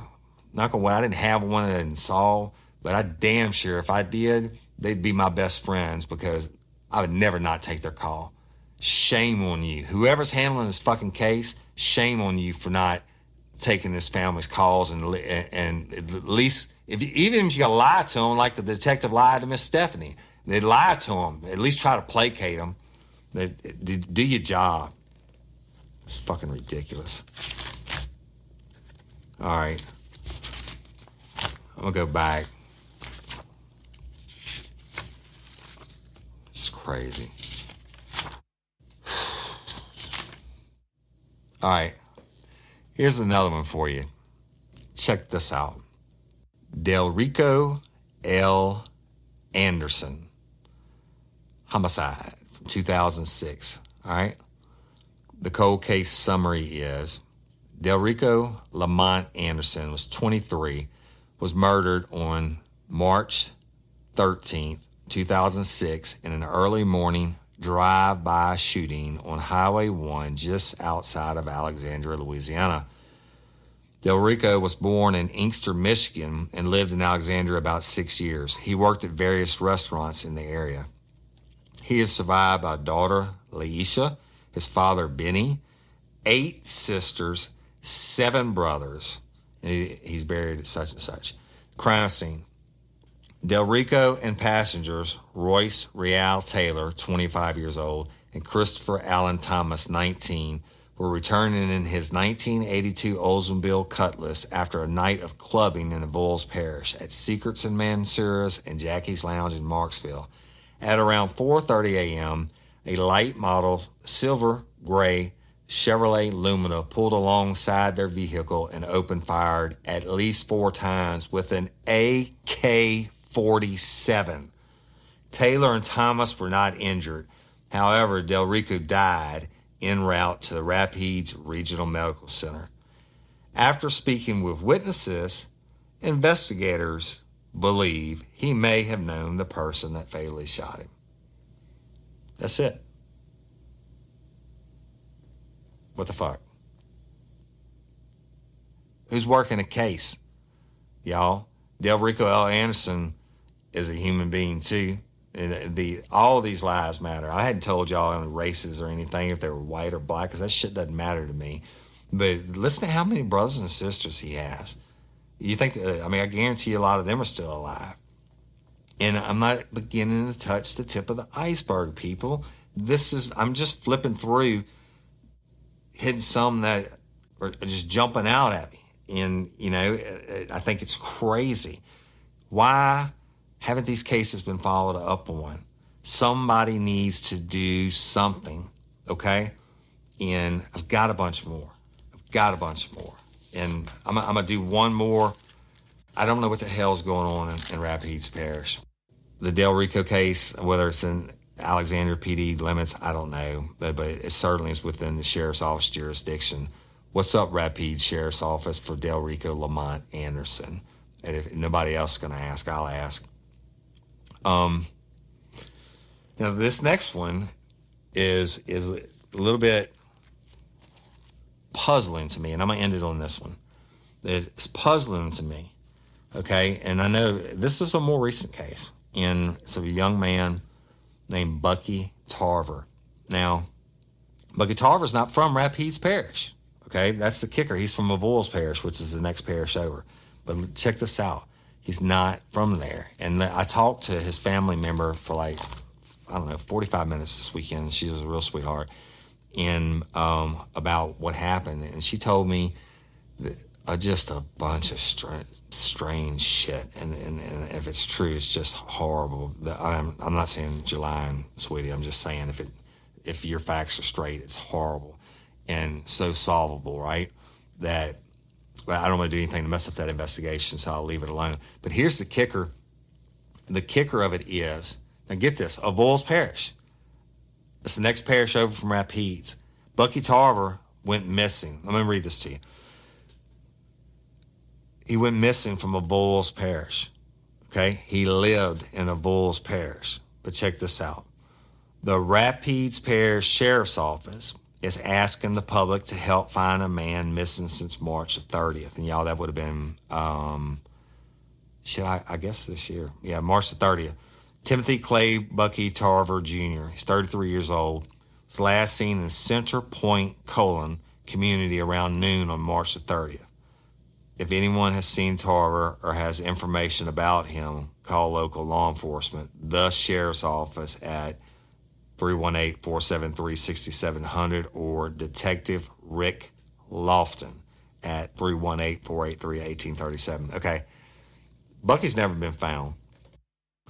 knock on wood, I didn't have one that I didn't solve, but I damn sure if I did, they'd be my best friends because I would never not take their call. Shame on you. Whoever's handling this fucking case, shame on you for not taking this family's calls and at least even if you gotta lie to them like the detective lied to Miss Stephanie, they'd lie to them, at least try to placate them. Do your job. It's fucking ridiculous. All right, I'm gonna go back. It's crazy. All right. Here's another one for you. Check this out. Delrico L. Anderson. Homicide from 2006. All right. The cold case summary is Delrico Lamont Anderson was 23, was murdered on March 13th, 2006 in an early morning drive-by shooting on Highway 1 just outside of Alexandria, Louisiana. Delrico was born in Inkster, Michigan, and lived in Alexandria about 6 years. He worked at various restaurants in the area. He is survived by a daughter, Laisha, his father, Benny, 8 sisters, 7 brothers. And he's buried at such and such. Crime scene. Delrico and passengers Royce Real Taylor, 25 years old, and Christopher Allen Thomas, 19, were returning in his 1982 Oldsmobile Cutlass after a night of clubbing in the Rapides Parish at Secrets and Mansuras and Jackie's Lounge in Marksville. At around 4:30 a.m., a light model silver gray Chevrolet Lumina pulled alongside their vehicle and opened fire at least 4 times with an AK-47. Taylor and Thomas were not injured. However, Delrico died en route to the Rapides Regional Medical Center. After speaking with witnesses, investigators believe he may have known the person that fatally shot him. That's it. What the fuck? Who's working a case? Y'all, Delrico L. Anderson is a human being too. And all these lives matter. I hadn't told y'all any races or anything, if they were white or black, because that shit doesn't matter to me. But listen to how many brothers and sisters he has. You think, I guarantee you a lot of them are still alive. And I'm not beginning to touch the tip of the iceberg, people. I'm just flipping through, hitting some that are just jumping out at me. And, I think it's crazy. Why haven't these cases been followed up on? Somebody needs to do something, okay? And I've got a bunch more. And I'm going to do one more. I don't know what the hell's going on in Rapides Parish. The Delrico case, whether it's in Alexandria PD limits, I don't know. But it certainly is within the Sheriff's Office jurisdiction. What's up, Rapides Sheriff's Office, for Delrico Lamont Anderson? And if nobody else is going to ask, I'll ask. Now this next one is a little bit puzzling to me, and I'm going to end it on this one. It's puzzling to me, okay? And I know this is a more recent case, and it's of a young man named Bucky Tarver. Now, Bucky Tarver's not from Rapides Parish, okay? That's the kicker. He's from Rapides Parish, which is the next parish over. But check this out. He's not from there. And I talked to his family member for 45 minutes this weekend. She was a real sweetheart. And about what happened. And she told me just a bunch of strange shit. And if it's true, it's just horrible. I'm not saying you're lying, sweetie. I'm just saying if your facts are straight, it's horrible. And so solvable, right? That I don't want to do anything to mess up that investigation, so I'll leave it alone. But here's the kicker. The kicker of it is, now get this, Rapides Parish. It's the next parish over from Rapides. Bucky Tarver went missing. Let me read this to you. He went missing from a Bulls parish. Okay? He lived in a Bulls parish. But check this out. The Rapides Parish Sheriff's Office is asking the public to help find a man missing since March the 30th. And y'all, that would have been, I guess this year. Yeah, March the 30th. Timothy Clay Bucky Tarver Jr. He's 33 years old. Was last seen in Center Point, community around noon on March the 30th. If anyone has seen Tarver or has information about him, call local law enforcement, the Sheriff's Office at 318-473-6700 or Detective Rick Lofton at 318-483-1837. Okay. Bucky's never been found.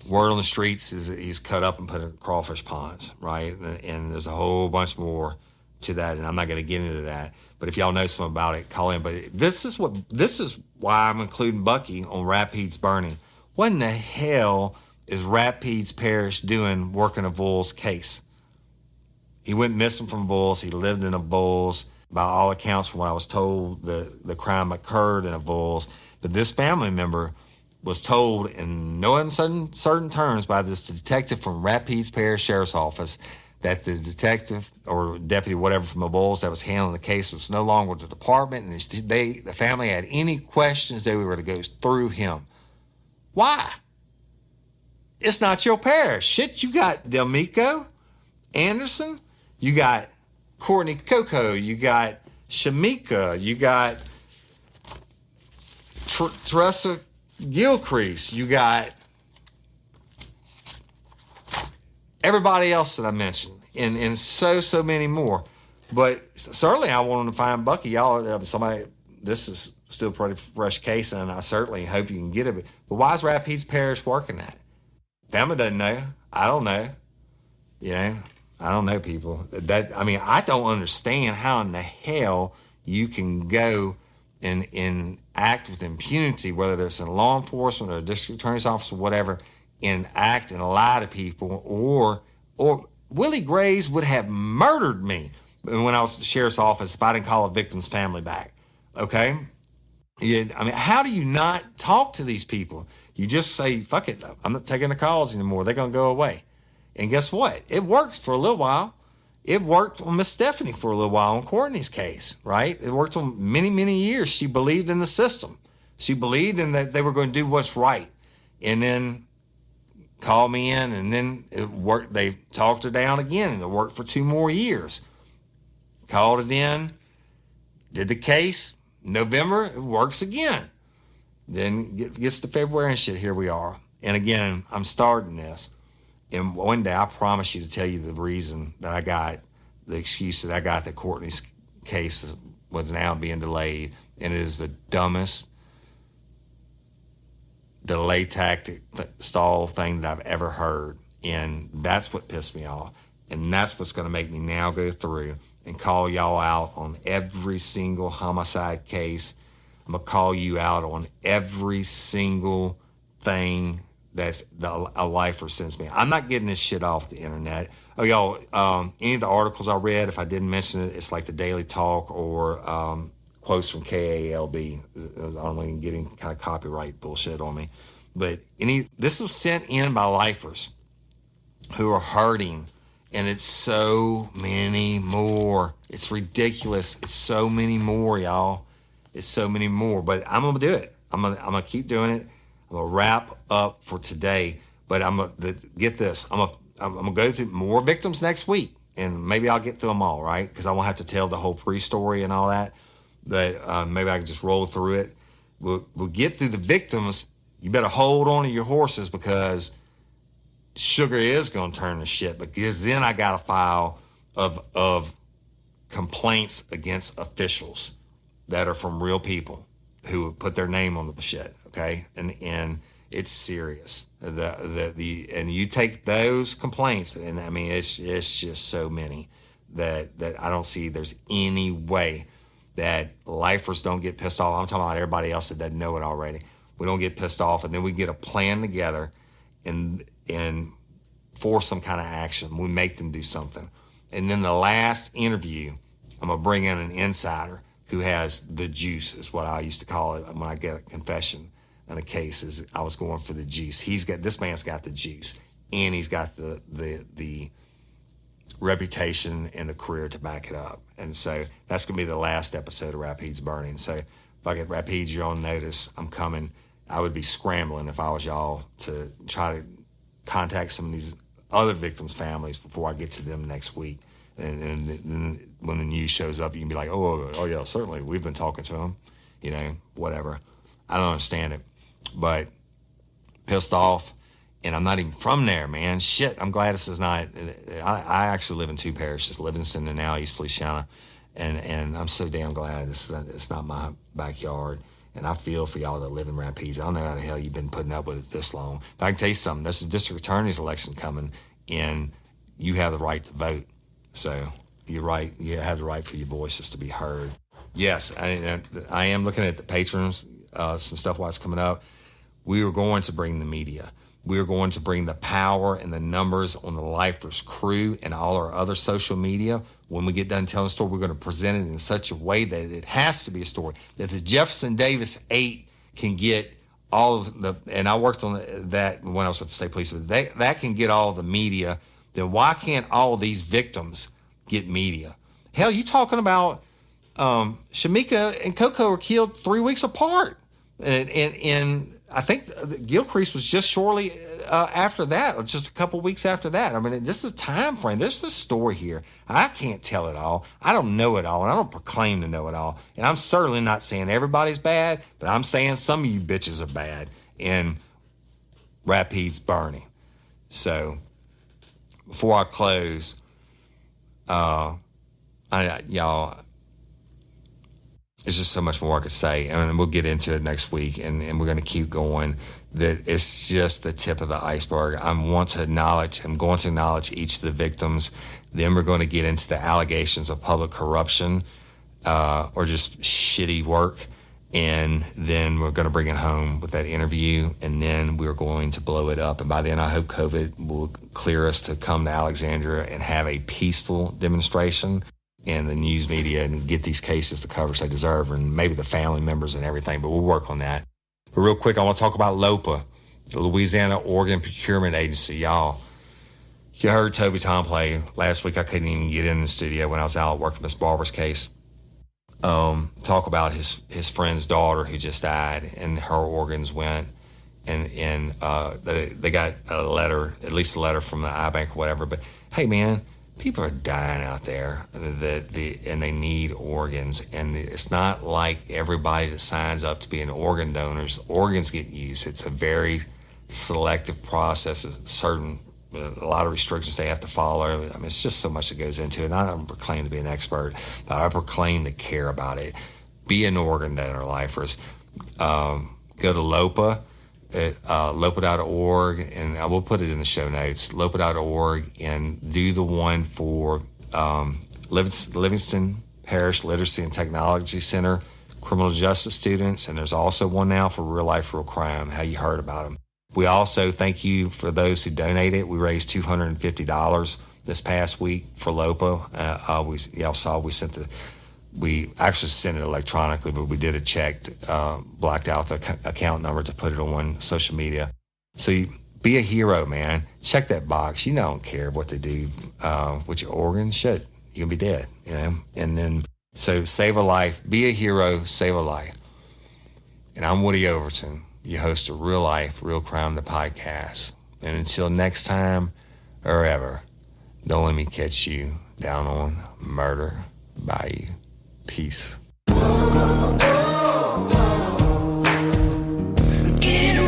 Word on the streets is that he's cut up and put in crawfish ponds, right? And there's a whole bunch more to that, and I'm not going to get into that. But if y'all know something about it, call in. But this is why I'm including Bucky on Rapides Burning. What in the hell is Rapides Parish doing working a Bulls case? He went missing from Bulls. He lived in a Bulls. By all accounts, from what I was told, the crime occurred in a Bulls. But this family member was told in no uncertain terms by this detective from Rapides Parish Sheriff's Office that the detective or deputy, whatever, from the Bulls that was handling the case was no longer with the department, and the family had any questions, they were to go through him. Why? It's not your parish. Shit, you got Delmico, Anderson, you got Courtney Coco, you got Shamika, you got Teresa Gilcrease, you got everybody else that I mentioned, and so many more. But certainly I wanted to find Bucky. Y'all, somebody, this is still a pretty fresh case, and I certainly hope you can get it. But why is Rapides Parish working that? Bama doesn't know. I don't know. You know, I don't know, people. I don't understand how in the hell you can go and act with impunity, whether it's in law enforcement or a district attorney's office or whatever, and act and lie to people, or Willie Graves would have murdered me when I was at the sheriff's office if I didn't call a victim's family back. Okay? How do you not talk to these people? You just say, fuck it, I'm not taking the calls anymore. They're going to go away. And guess what? It works for a little while. It worked on Miss Stephanie for a little while on Courtney's case, right? It worked on many, many years. She believed in the system. She believed in that they were going to do what's right. And then called me in, and then it worked. They talked her down again, and it worked for 2 more years. Called it in, did the case. November, it works again. Then gets to February and shit, here we are. And again, I'm starting this. And one day I promise you to tell you the reason that I got, the excuse that I got that Courtney's case was now being delayed. And it is the dumbest delay tactic, stall thing that I've ever heard. And that's what pissed me off. And that's what's going to make me now go through and call y'all out on every single homicide case. I'm going to call you out on every single thing that's a lifer sends me. I'm not getting this shit off the internet. Oh, y'all, any of the articles I read, if I didn't mention it, it's like the Daily Talk or quotes from KALB. I'm getting kind of copyright bullshit on me. But this was sent in by lifers who are hurting, and it's so many more. It's ridiculous. It's so many more, y'all. It's so many more. But I'm going to do it. I'm gonna keep doing it. I'm going to wrap up for today. But I'm going to get this. I'm going to go through more victims next week, and maybe I'll get through them all, right? Because I won't have to tell the whole pre-story and all that. But maybe I can just roll through it. We'll get through the victims. You better hold on to your horses, because sugar is going to turn to shit. Because then I got a file of complaints against officials that are from real people who put their name on the shit. Okay, and it's serious. And you take those complaints, and I mean it's just so many that I don't see there's any way that lifers don't get pissed off. I'm talking about everybody else that doesn't know it already. We don't get pissed off, and then we get a plan together and force some kind of action. We make them do something. And then the last interview, I'm gonna bring in an insider who has the juice, is what I used to call it when I get a confession in a case, is I was going for the juice. This man's got the juice, and he's got the reputation and the career to back it up. And so that's going to be the last episode of Rapides Burning. So if I get Rapides, you're on notice, I'm coming. I would be scrambling if I was y'all to try to contact some of these other victims' families before I get to them next week. And when the news shows up, you can be like, oh yeah, certainly, we've been talking to them, whatever. I don't understand it, but pissed off, and I'm not even from there, man. Shit, I'm glad this is not. I actually live in two parishes, Livingston and now East Feliciana, and I'm so damn glad it's not my backyard. And I feel for y'all that live in Rapides. I don't know how the hell you've been putting up with it this long. But I can tell you something. There's a district attorney's election coming, and you have the right to vote. So you're right. You have the right for your voices to be heard. Yes, I am looking at the patrons, some stuff while it's coming up. We are going to bring the media. We are going to bring the power and the numbers on the Lifers crew and all our other social media. When we get done telling the story, we're going to present it in such a way that it has to be a story, that the Jefferson Davis 8 can get all of the, and I worked on that when I was about to say police, but that can get all the media. Then why can't all of these victims get media? Hell, you talking about Shamika and Coco were killed 3 weeks apart. And I think Gilcrease was just shortly after that, or just a couple weeks after that. I mean, this is a time frame. There's a story here. I can't tell it all. I don't know it all, and I don't proclaim to know it all. And I'm certainly not saying everybody's bad, but I'm saying some of you bitches are bad in Rapides Burning. So before I close, y'all, it's just so much more I could say, and we'll get into it next week, and we're going to keep going. That it's just the tip of the iceberg. I'm going to acknowledge each of the victims. Then we're going to get into the allegations of public corruption or just shitty work, and then we're going to bring it home with that interview, and then we're going to blow it up. And by then, I hope COVID will clear us to come to Alexandria and have a peaceful demonstration in the news media and get these cases the coverage they deserve, and maybe the family members and everything, but we'll work on that. But real quick, I want to talk about LOPA, the Louisiana Organ Procurement Agency. Y'all, you heard Toby Tomplay last week. I couldn't even get in the studio when I was out working Miss Barber's case. Talk about his friend's daughter who just died, and her organs went, and they got a letter, at least a letter from the iBank or whatever. But hey, man, people are dying out there, and they need organs. And it's not like everybody that signs up to be an organ donors, organs get used. It's a very selective process, a lot of restrictions they have to follow. I mean, it's just so much that goes into it. And I don't proclaim to be an expert, but I proclaim to care about it. Be an organ donor, lifers. Go to LOPA. LOPA.org, and I will put it in the show notes, LOPA.org, and do the one for Livingston Parish Literacy and Technology Center, criminal justice students, and there's also one now for Real Life, Real Crime, how you heard about them. We also thank you for those who donated. We raised $250 this past week for LOPA. Y'all saw we actually sent it electronically, but we did a check, blacked out the account number to put it on social media. So be a hero, man. Check that box. I don't care what they do with your organs. Shit, you'll be dead, And then, so save a life. Be a hero. Save a life. And I'm Woody Overton, your host of Real Life, Real Crime, the podcast. And until next time or ever, don't let me catch you down on Murder Bayou. Peace. Get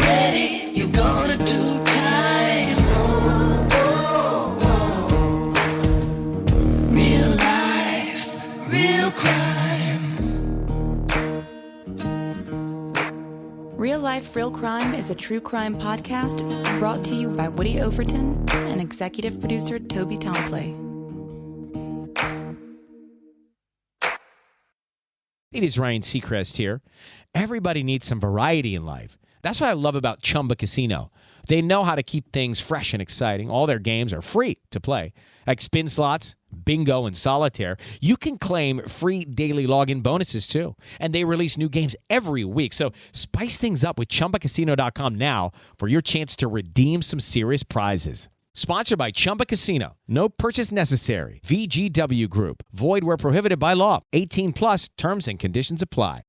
ready, you're gonna do time. Real life, real crime. Real Life, Real Crime is a true crime podcast brought to you by Woody Overton and executive producer Toby Tomplay. It is Ryan Seacrest here. Everybody needs some variety in life. That's what I love about Chumba Casino. They know how to keep things fresh and exciting. All their games are free to play, like spin slots, bingo, and solitaire, you can claim free daily login bonuses too. And they release new games every week. So spice things up with ChumbaCasino.com now for your chance to redeem some serious prizes. Sponsored by Chumba Casino. No purchase necessary. VGW Group. Void where prohibited by law. 18 plus terms and conditions apply.